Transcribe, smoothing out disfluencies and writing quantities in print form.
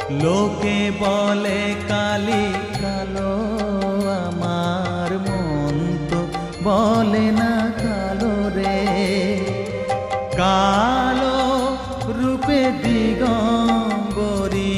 লোকে বলে কালি কালো, আমার মন তো বলে না কালো রে। কালো রূপে দিগম্বরী